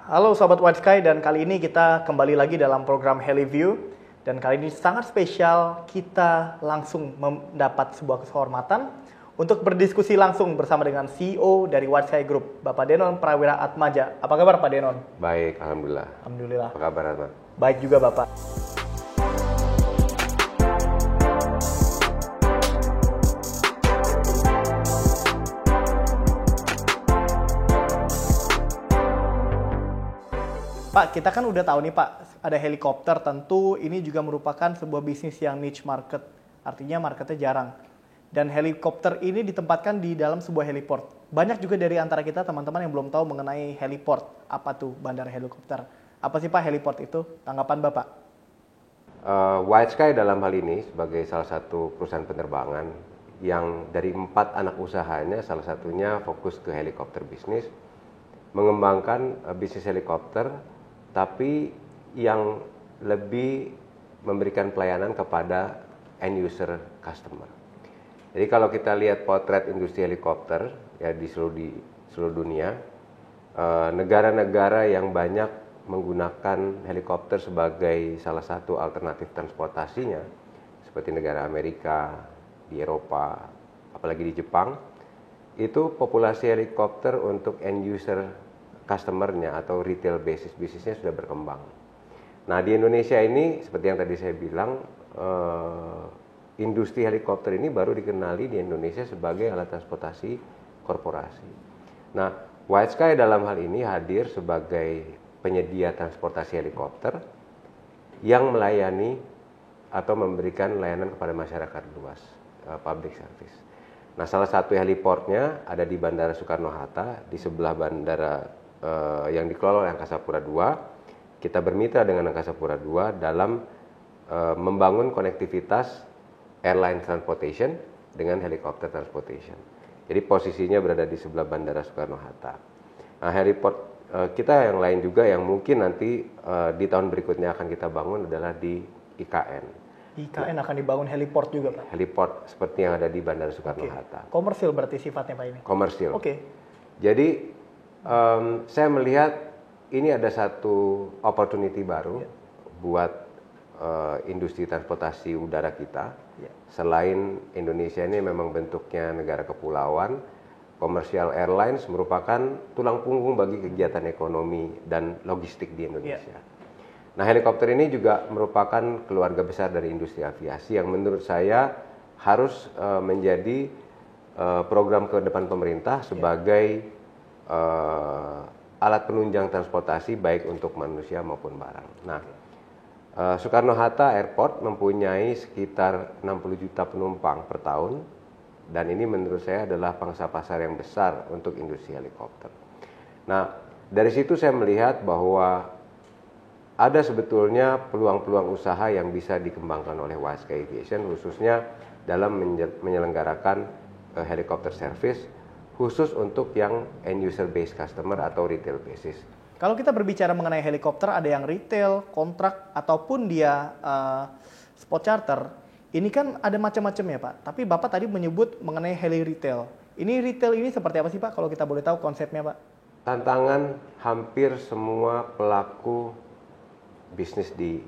Halo Sobat White Sky, dan kali ini kita kembali lagi dalam program HeliView. Dan kali ini sangat spesial, kita langsung mendapat sebuah kehormatan untuk berdiskusi langsung bersama dengan CEO dari White Sky Group, Bapak Denon Prawira Atmaja. Apa kabar Pak Denon? Baik, Alhamdulillah. Alhamdulillah. Apa kabar Atma? Baik juga Bapak. Pak, kita kan udah tahu nih Pak, ada helikopter, tentu ini juga merupakan sebuah bisnis yang niche market, artinya marketnya jarang. Dan helikopter ini ditempatkan di dalam sebuah heliport. Banyak juga dari antara kita teman-teman yang belum tahu mengenai heliport. Apa tuh bandara helikopter? Apa sih Pak heliport itu? Tanggapan Bapak? White Sky dalam hal ini sebagai salah satu perusahaan penerbangan yang dari 4 anak usahanya, salah satunya fokus ke helikopter bisnis, mengembangkan bisnis helikopter, tapi yang lebih memberikan pelayanan kepada end user customer. Jadi kalau kita lihat potret industri helikopter ya di seluruh dunia, negara-negara yang banyak menggunakan helikopter sebagai salah satu alternatif transportasinya, seperti negara Amerika, di Eropa, apalagi di Jepang, itu populasi helikopter untuk end user customer-nya atau retail basis bisnisnya sudah berkembang. Nah di Indonesia ini seperti yang tadi saya bilang, industri helikopter ini baru dikenali di Indonesia sebagai alat transportasi korporasi. Nah White Sky dalam hal ini hadir sebagai penyedia transportasi helikopter yang melayani atau memberikan layanan kepada masyarakat luas, public service. Nah salah satu heliportnya ada di Bandara Soekarno-Hatta, di sebelah bandara yang dikelola oleh Angkasa Pura II. Kita bermitra dengan Angkasa Pura II dalam membangun konektivitas airline transportation dengan helikopter transportation. Jadi posisinya berada di sebelah Bandara Soekarno-Hatta. Nah, heliport kita yang lain juga yang mungkin nanti di tahun berikutnya akan kita bangun adalah di IKN. IKN akan dibangun heliport juga Pak? Heliport seperti yang ada di Bandara Soekarno-Hatta. Komersil berarti sifatnya Pak ini? Komersil. Oke. Jadi saya melihat ini ada satu opportunity baru buat industri transportasi udara kita. Selain Indonesia ini memang bentuknya negara kepulauan, commercial airlines merupakan tulang punggung bagi kegiatan ekonomi dan logistik di Indonesia. Nah, helikopter ini juga merupakan keluarga besar dari industri aviasi yang menurut saya harus menjadi program ke depan pemerintah sebagai alat penunjang transportasi baik untuk manusia maupun barang. Nah, Soekarno-Hatta Airport mempunyai sekitar 60 juta penumpang per tahun, dan ini menurut saya adalah pangsa pasar yang besar untuk industri helikopter. Nah, dari situ saya melihat bahwa ada sebetulnya peluang-peluang usaha yang bisa dikembangkan oleh White Sky Aviation, khususnya dalam menyelenggarakan helikopter service khusus untuk yang end user based customer atau retail basis. Kalau kita berbicara mengenai helikopter, ada yang retail, kontrak, ataupun dia spot charter. Ini kan ada macam-macam ya Pak. Tapi Bapak tadi menyebut mengenai heli retail. Ini retail ini seperti apa sih Pak? Kalau kita boleh tahu konsepnya Pak. Tantangan hampir semua pelaku bisnis di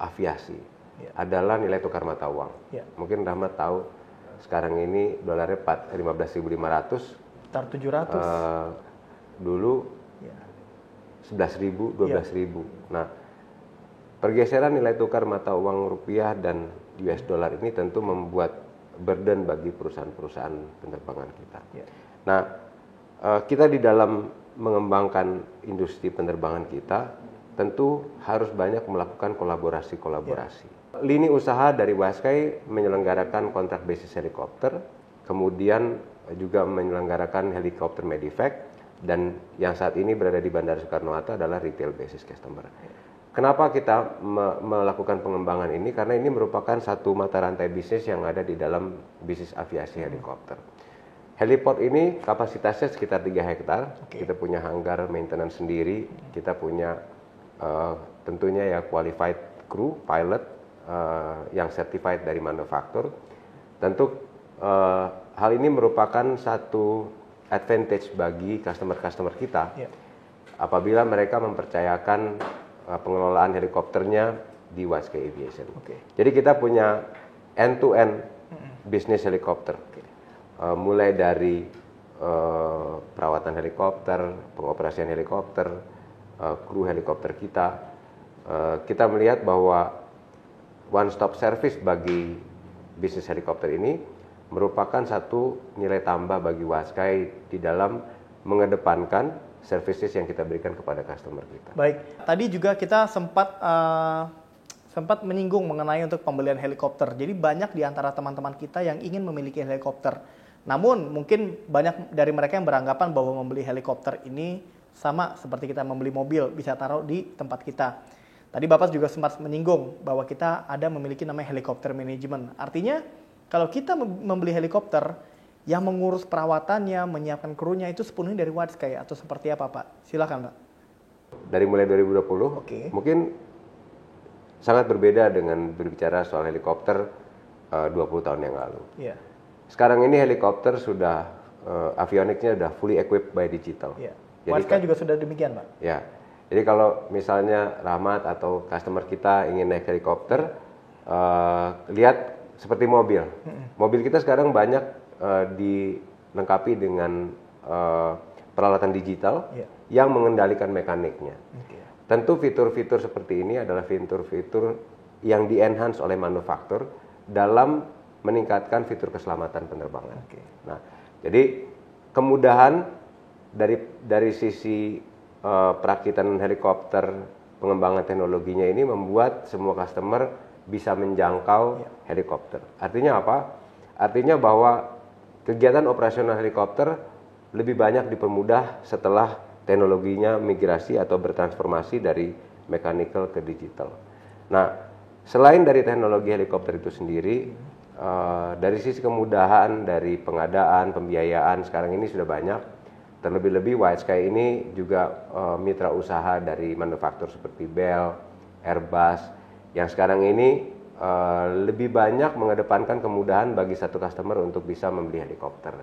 aviasi adalah nilai tukar mata uang. Mungkin Rahmat tahu sekarang ini dolarnya 15.500. Sekitar 700. Dulu 11.000, 12.000. Nah, pergeseran nilai tukar mata uang rupiah dan US dollar ini tentu membuat burden bagi perusahaan-perusahaan penerbangan kita. Nah, kita di dalam mengembangkan industri penerbangan kita tentu harus banyak melakukan kolaborasi. Lini usaha dari White Sky menyelenggarakan kontrak basis helikopter, kemudian juga menyelenggarakan helikopter medevac, dan yang saat ini berada di Bandara Soekarno-Hatta adalah retail basis customer. Kenapa kita melakukan pengembangan ini? Karena ini merupakan satu mata rantai bisnis yang ada di dalam bisnis aviasi helikopter. Heliport ini kapasitasnya sekitar 3 hektar. Kita punya hanggar maintenance sendiri, kita punya tentunya ya qualified crew, pilot yang certified dari manufaktur. Tentu hal ini merupakan satu advantage bagi customer-customer kita apabila mereka mempercayakan pengelolaan helikopternya di Watsky Aviation. Jadi kita punya end-to-end bisnis helikopter, mulai dari perawatan helikopter, pengoperasian helikopter, kru helikopter kita. Kita melihat bahwa one-stop service bagi bisnis helikopter ini merupakan satu nilai tambah bagi Watsky di dalam mengedepankan services yang kita berikan kepada customer kita. Baik, tadi juga kita sempat menyinggung mengenai untuk pembelian helikopter. Jadi banyak di antara teman-teman kita yang ingin memiliki helikopter. Namun mungkin banyak dari mereka yang beranggapan bahwa membeli helikopter ini sama seperti kita membeli mobil, bisa taruh di tempat kita. Tadi Bapak juga sempat menyinggung bahwa kita ada memiliki namanya helikopter manajemen. Artinya kalau kita membeli helikopter, yang mengurus perawatannya, menyiapkan krunya itu sepenuhnya dari Watsky atau seperti apa Pak? Silakan Pak. Dari mulai 2020, mungkin sangat berbeda dengan berbicara soal helikopter 20 tahun yang lalu. Yeah. Sekarang ini helikopter sudah avioniknya sudah fully equipped by digital. Yeah. Watsky juga sudah demikian Pak? Ya, jadi kalau misalnya Rahmat atau customer kita ingin naik helikopter, lihat seperti mobil. Mobil kita sekarang banyak dilengkapi dengan peralatan digital yang mengendalikan mekaniknya. Tentu fitur-fitur seperti ini adalah fitur-fitur yang di-enhance oleh manufaktur dalam meningkatkan fitur keselamatan penerbangan. Nah, jadi kemudahan dari sisi perakitan helikopter, pengembangan teknologinya ini membuat semua customer bisa menjangkau helikopter. Artinya apa? Artinya bahwa kegiatan operasional helikopter lebih banyak dipermudah setelah teknologinya migrasi atau bertransformasi dari mechanical ke digital. Nah, selain dari teknologi helikopter itu sendiri, dari sisi kemudahan dari pengadaan, pembiayaan sekarang ini sudah banyak. Terlebih-lebih Watsky ini juga mitra usaha dari manufaktur seperti Bell, Airbus, yang sekarang ini lebih banyak mengedepankan kemudahan bagi satu customer untuk bisa membeli helikopter.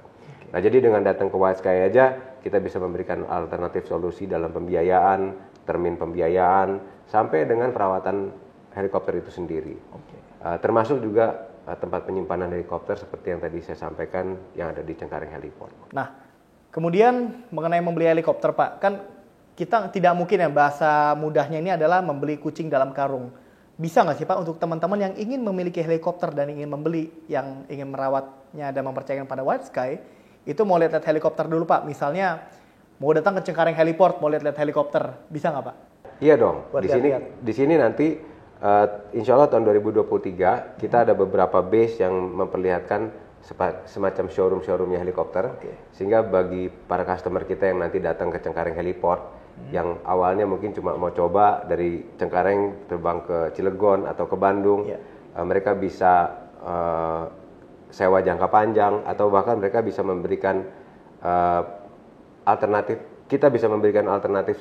Nah, jadi dengan datang ke Watsky aja kita bisa memberikan alternatif solusi dalam pembiayaan, termin pembiayaan, sampai dengan perawatan helikopter itu sendiri. Termasuk juga tempat penyimpanan helikopter seperti yang tadi saya sampaikan yang ada di Cengkareng Heliport. Nah, kemudian mengenai membeli helikopter Pak, kan kita tidak mungkin ya bahasa mudahnya ini adalah membeli kucing dalam karung. Bisa nggak sih Pak untuk teman-teman yang ingin memiliki helikopter dan ingin membeli, yang ingin merawatnya dan mempercayakan pada Watsky, itu mau lihat-lihat helikopter dulu Pak. Misalnya mau datang ke Cengkareng Heliport, mau lihat-lihat helikopter, bisa nggak Pak? Iya dong. Di sini nanti insya Allah tahun 2023 kita ada beberapa base yang memperlihatkan semacam showroom-showroomnya helikopter, sehingga bagi para customer kita yang nanti datang ke Cengkareng Heliport, yang awalnya mungkin cuma mau coba dari Cengkareng terbang ke Cilegon atau ke Bandung, mereka bisa sewa jangka panjang, atau bahkan mereka bisa memberikan alternatif. Kita bisa memberikan alternatif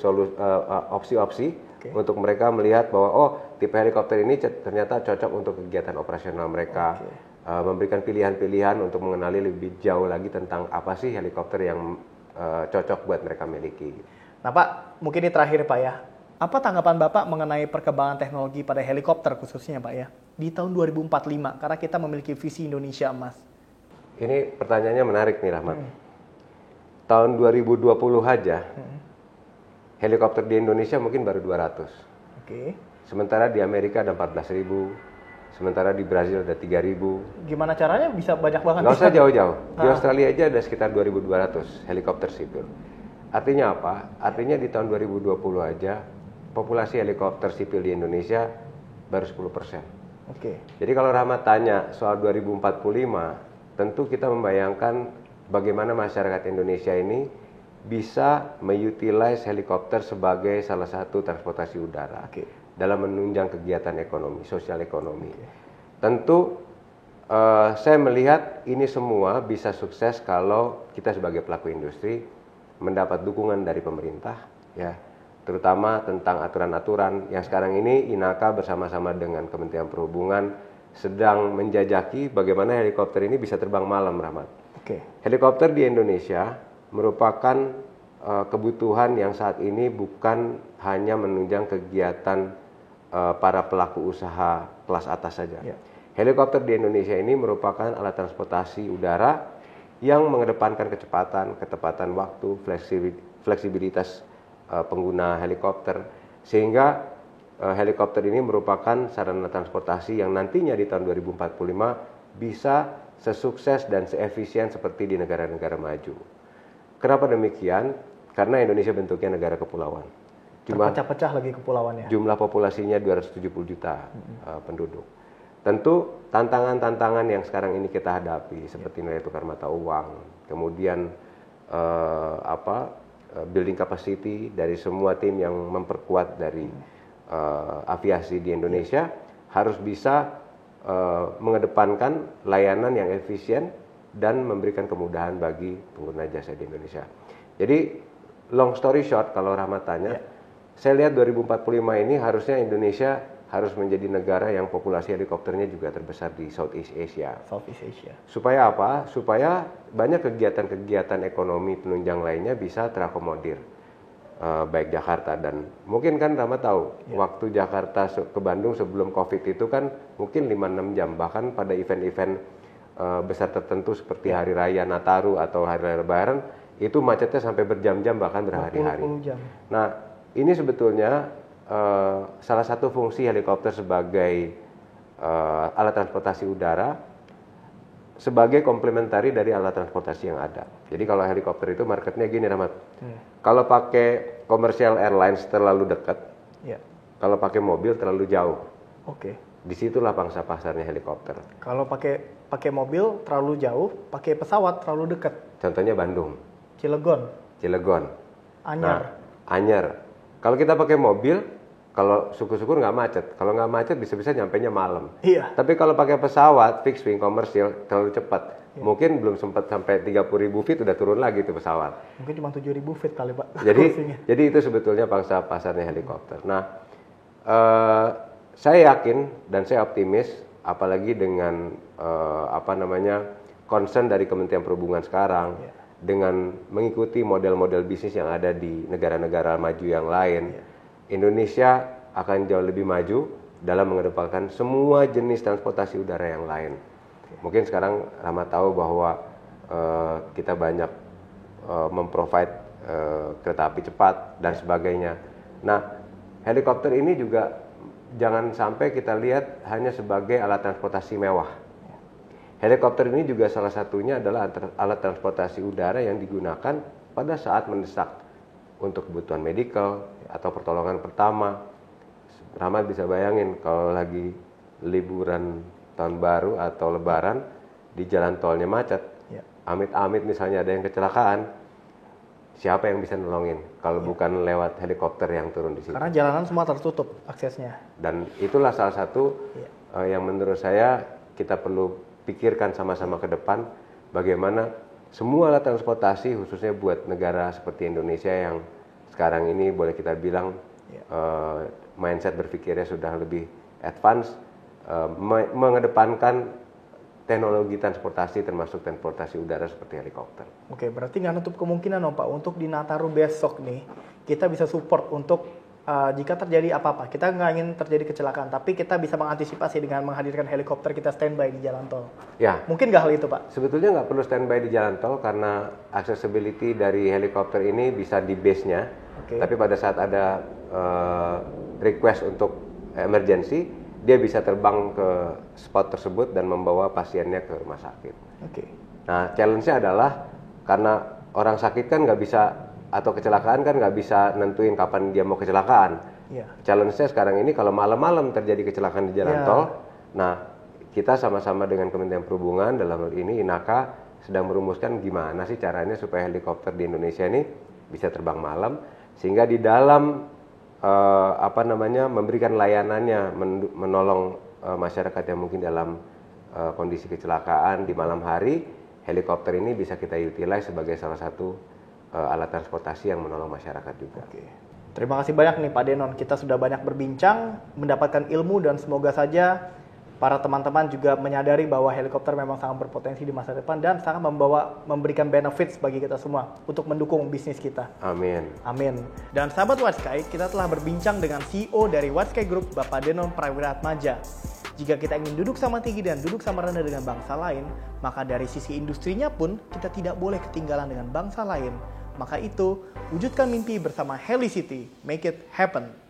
opsi-opsi untuk mereka melihat bahwa tipe helikopter ini ternyata cocok untuk kegiatan operasional mereka. Memberikan pilihan-pilihan untuk mengenali lebih jauh lagi tentang apa sih helikopter yang cocok buat mereka miliki. Nah Pak, mungkin ini terakhir Pak ya. Apa tanggapan Bapak mengenai perkembangan teknologi pada helikopter khususnya Pak ya? Di tahun 2045, karena kita memiliki visi Indonesia Emas. Ini pertanyaannya menarik nih Rahmat. Tahun 2020 aja, helikopter di Indonesia mungkin baru 200. Sementara di Amerika ada 14.000. Sementara di Brazil ada 3.000. Gimana caranya bisa banyak banget? Nggak usah jauh-jauh. Di Australia aja ada sekitar 2.200 helikopter sipil. Artinya apa? Artinya di tahun 2020 aja populasi helikopter sipil di Indonesia baru 10%. Jadi kalau Rahmat tanya soal 2045, tentu kita membayangkan bagaimana masyarakat Indonesia ini bisa mengutilize helikopter sebagai salah satu transportasi udara dalam menunjang kegiatan ekonomi, sosial ekonomi. Tentu saya melihat ini semua bisa sukses kalau kita sebagai pelaku industri mendapat dukungan dari pemerintah, ya, terutama tentang aturan-aturan yang sekarang ini INAKA bersama-sama dengan Kementerian Perhubungan sedang menjajaki bagaimana helikopter ini bisa terbang malam, Rahmat. Helikopter di Indonesia merupakan kebutuhan yang saat ini bukan hanya menunjang kegiatan para pelaku usaha kelas atas saja. Helikopter di Indonesia ini merupakan alat transportasi udara yang mengedepankan kecepatan, ketepatan waktu, fleksibilitas pengguna helikopter, sehingga helikopter ini merupakan sarana transportasi yang nantinya di tahun 2045 bisa sesukses dan seefisien seperti di negara-negara maju. Kenapa demikian? Karena Indonesia bentuknya negara kepulauan. Terpecah-pecah lagi kepulauannya. Jumlah populasinya 270 juta penduduk. Tentu tantangan-tantangan yang sekarang ini kita hadapi seperti nilai tukar mata uang, kemudian building capacity dari semua tim yang memperkuat dari aviasi di Indonesia harus bisa mengedepankan layanan yang efisien dan memberikan kemudahan bagi pengguna jasa di Indonesia. Jadi long story short, kalau Rahmat tanya, saya lihat 2045 ini harusnya Indonesia harus menjadi negara yang populasi helikopternya juga terbesar di Southeast Asia. Supaya apa? Supaya banyak kegiatan-kegiatan ekonomi penunjang lainnya bisa terakomodir. Baik Jakarta dan mungkin kan Rahmat tahu, waktu Jakarta ke Bandung sebelum COVID itu kan mungkin 5-6 jam. Bahkan pada event-event besar tertentu seperti Hari Raya Nataru atau Hari Raya Lebaran, itu macetnya sampai berjam-jam bahkan berhari-hari. Nah, ini sebetulnya salah satu fungsi helikopter sebagai alat transportasi udara sebagai komplementari dari alat transportasi yang ada. Jadi kalau helikopter itu marketnya gini, Rahmat. Kalau pakai commercial airlines terlalu dekat, kalau pakai mobil terlalu jauh. Disitulah pangsa pasarnya helikopter. Kalau pakai mobil terlalu jauh, pakai pesawat terlalu dekat. Contohnya Bandung. Cilegon. Anyer. Kalau kita pakai mobil, kalau syukur-syukur nggak macet. Kalau nggak macet bisa-bisa nyampainya malam. Tapi kalau pakai pesawat fixed wing komersial terlalu cepat. Mungkin belum sempat sampai 30.000 feet udah turun lagi tuh pesawat. Mungkin cuma 7.000 feet kali Pak. Jadi itu sebetulnya pangsa pasarnya helikopter. Nah, saya yakin dan saya optimis, apalagi dengan concern dari Kementerian Perhubungan sekarang, dengan mengikuti model-model bisnis yang ada di negara-negara maju yang lain, Indonesia akan jauh lebih maju dalam mengedepankan semua jenis transportasi udara yang lain. Mungkin sekarang Rahmat tahu bahwa kita banyak memprovide kereta api cepat dan sebagainya. Nah, helikopter ini juga jangan sampai kita lihat hanya sebagai alat transportasi mewah. Helikopter ini juga salah satunya adalah alat transportasi udara yang digunakan pada saat mendesak untuk kebutuhan medikal atau pertolongan pertama. Rahmat bisa bayangin kalau lagi liburan tahun baru atau lebaran di jalan tolnya macet, amit-amit misalnya ada yang kecelakaan, siapa yang bisa nolongin kalau bukan lewat helikopter yang turun di situ? Karena jalanan semua tertutup aksesnya. Dan itulah salah satu yang menurut saya kita perlu pikirkan sama-sama ke depan, bagaimana semua alat transportasi khususnya buat negara seperti Indonesia yang sekarang ini boleh kita bilang mindset berpikirnya sudah lebih advance, mengedepankan teknologi transportasi termasuk transportasi udara seperti helikopter. Oke, berarti nggak nutup kemungkinan dong Pak, untuk di Nataru besok nih kita bisa support untuk jika terjadi apa-apa. Kita nggak ingin terjadi kecelakaan, tapi kita bisa mengantisipasi dengan menghadirkan helikopter kita standby di jalan tol. Mungkin nggak hal itu Pak? Sebetulnya nggak perlu standby di jalan tol karena accessibility dari helikopter ini bisa di base-nya. Tapi pada saat ada request untuk emergency, dia bisa terbang ke spot tersebut dan membawa pasiennya ke rumah sakit. Nah, challenge-nya adalah karena orang sakit kan nggak bisa, atau kecelakaan kan nggak bisa nentuin kapan dia mau kecelakaan. Challenge-nya sekarang ini kalau malam-malam terjadi kecelakaan di jalan tol, nah kita sama-sama dengan Kementerian Perhubungan dalam hal ini INAKA sedang merumuskan gimana sih caranya supaya helikopter di Indonesia ini bisa terbang malam, sehingga di dalam memberikan layanannya, menolong masyarakat yang mungkin dalam kondisi kecelakaan di malam hari, helikopter ini bisa kita utilize sebagai salah satu alat transportasi yang menolong masyarakat juga. Terima kasih banyak nih Pak Denon, kita sudah banyak berbincang, mendapatkan ilmu dan semoga saja para teman-teman juga menyadari bahwa helikopter memang sangat berpotensi di masa depan dan sangat memberikan benefits bagi kita semua untuk mendukung bisnis kita. Amin. Amin. Dan sahabat White Sky, kita telah berbincang dengan CEO dari White Sky Group, Bapak Denon Prawiratmadja. Jika kita ingin duduk sama tinggi dan duduk sama rendah dengan bangsa lain, maka dari sisi industrinya pun kita tidak boleh ketinggalan dengan bangsa lain. Maka itu, wujudkan mimpi bersama Helicity, make it happen.